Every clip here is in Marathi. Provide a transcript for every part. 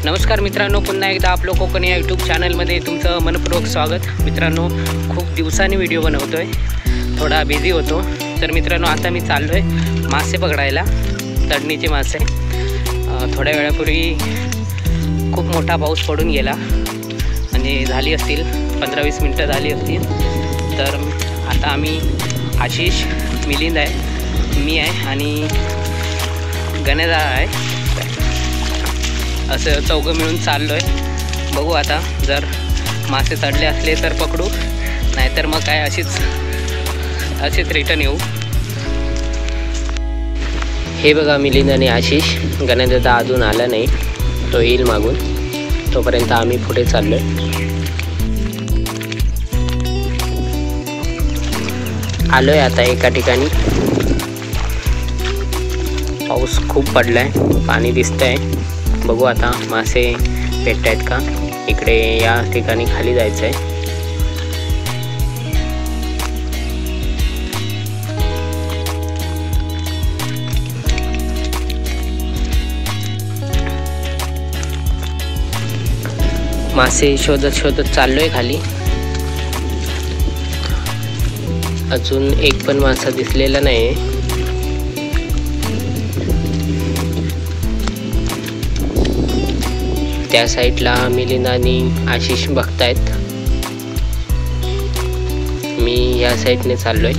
नमस्कार मित्रांनो, पुन्हा एकदा आपलं कोकण या यूट्यूब चॅनलमध्ये तुमचं मनपूर्वक स्वागत। मित्रांनो, खूप दिवसांनी व्हिडिओ बनवतोय, थोडा बिझी होतो। तर मित्रांनो, आता मी चाललो आहे मासे पकडायला, तडणीचे मासे। थोड्या वेळापूर्वी खूप मोठा पाऊस पडून गेला, म्हणजे झाली असतील 15-20 मिनटं झाली असतील। तर आता आम्ही आशिष, मिलिंद आहे, मी आहे आणि गणेशदा आहे, असं चौघं मिळून चाललो आहे। बघू आता, जर मासे चढले असले तर पकडू, नाहीतर मग काय असेच रिटर्न येऊ। हे बघा, मिलिंद आणि आशिष, गणेशदा अजून आला नाही, तो येईल मागून, तोपर्यंत आम्ही पुढे चाललो आहे। आलो आहे आता एका ठिकाणी, पाऊस खूप पडला आहे, पाणी दिसतं आहे। बघू आता मासे भेटत आहेत का। इकडे या ठिकाणी खाली जायचं आहे। मासे शोधत चाललोय खाली। अजून एक पण मासा दिसलेला नाही। त्या साईडला मिलिंद आणि आशिष बघतायत, मी या साईडने चाललोय।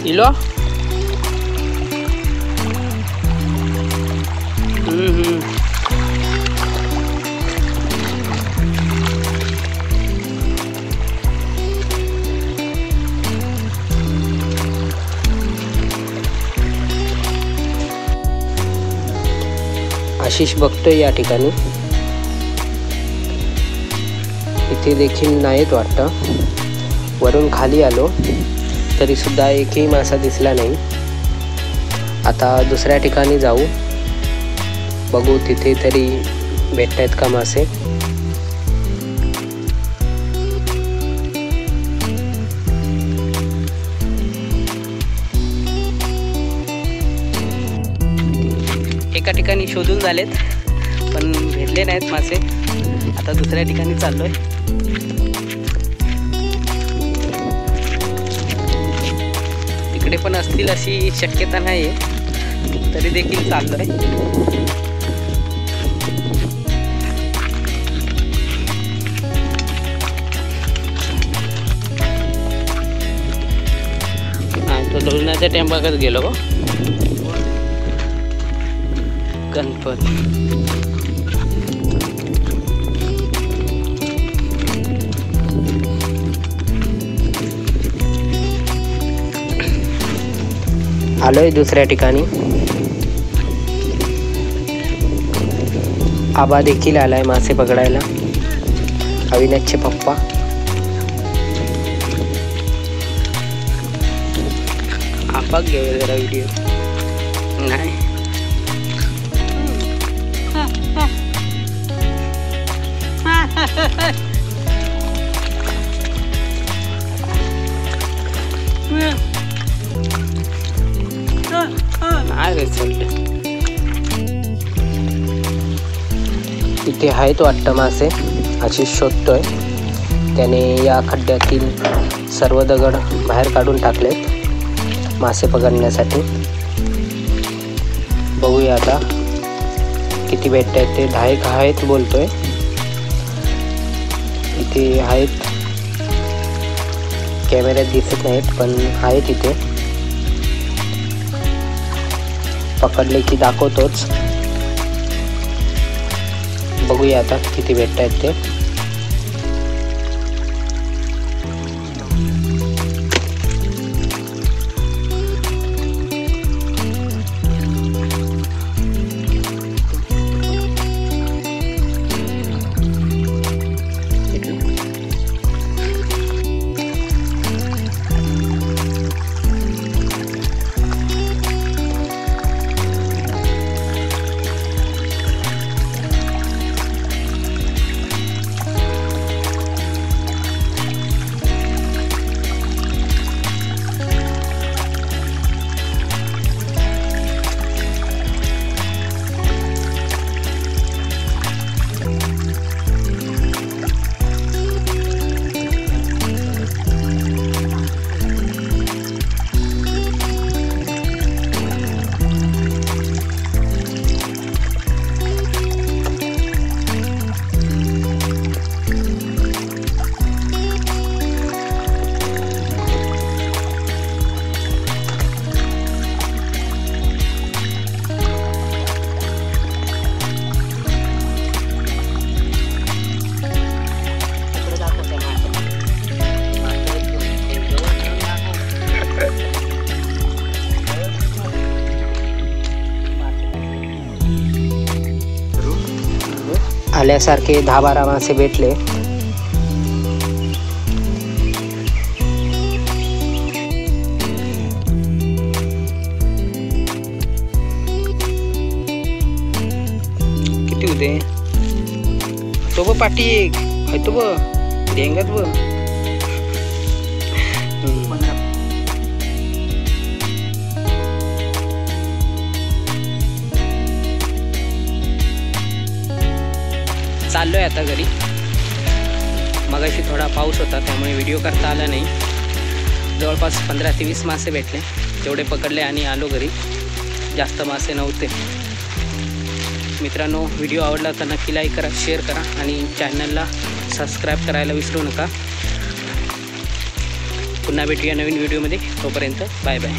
इलो आशिष बघतोय या ठिकाणी, इथे देखील नाहीत वाटतं। वरून खाली आलो तरी सुद्धा एकही मासा दिसला नाही। आता दुसऱ्या ठिकाणी जाऊ, बघू तिथे तरी भेटतायत का मासे। एका ठिकाणी शोधून झालेत पण भेटले नाहीत मासे। आता दुसऱ्या ठिकाणी चाललोय। इकडे पण असतील अशी शक्यता नाही आहे, तरी देखील चाललोय। तो धुळण्याच्या टेंबाकच गेलो गो गणपत। आलोय दुसऱ्या ठिकाणी। आबा देखील आलाय मासे पकडायला, अविनाशचे पप्पा। आबा घेऊया जरा व्हिडिओ, नाही इथे आहेत वाटतं मासे। आशिष शोधतोय, त्याने या खड्ड्यातील सर्व दगड बाहेर काढून टाकलेत मासे पकडण्यासाठी। बघूया आता किती भेटतायत ते। 10 आहेत बोलतोय, इथे आहेत, कॅमेऱ्यात दिसत नाहीत पण आहेत इथे। पकडले की दाखवतोच, बघूया आता किती भेटतायत ते। आल्यासारखे 10-12 मासे भेटले. किती होते तो ब पाठी एक आहे तो ब डेंगात ब चाललोय आता घरी. मगाशी थोडा पाऊस होता त्यामुळे व्हिडिओ करता आला नाही. जवळपास 15 ते 20 मासे भेटले, तेवढे पकडले आणि आलो घरी. जास्त मासे नव्हते. मित्रांनो, व्हिडिओ आवडला तर नक्की लाईक करा, शेअर करा आणि चॅनलला सबस्क्राईब करायला विसरू नका. पुन्हा भेटूया नवीन व्हिडिओमध्ये. तोपर्यंत बाय बाय.